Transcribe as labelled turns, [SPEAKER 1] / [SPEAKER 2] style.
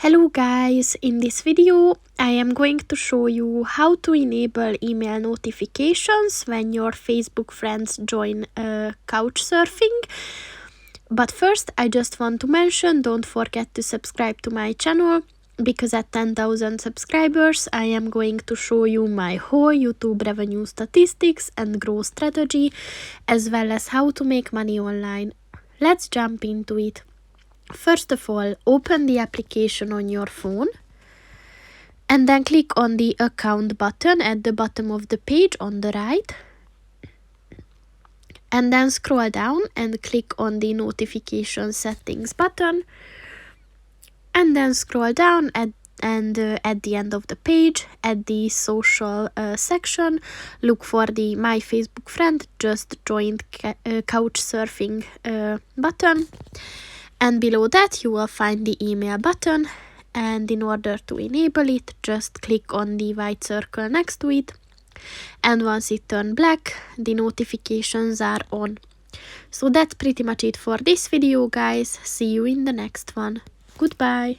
[SPEAKER 1] Hello guys, in this video I am going to show you how to enable email notifications when your Facebook friends join Couchsurfing. But first I just want to mention, don't forget to subscribe to my channel, because at 10,000 subscribers I am going to show you my whole YouTube revenue statistics and growth strategy, as well as how to make money online. Let's jump into it. First of all, open the application on your phone and then click on the account button at the bottom of the page on the right, and then scroll down and click on the notification settings button, and then scroll down at the end of the page at the social section, look for the My Facebook Friend Just Joined Couchsurfing button. And below that you will find the email button, and in order to enable it, just click on the white circle next to it, and once it turns black, the notifications are on. So that's pretty much it for this video guys. See you in the next one. Goodbye.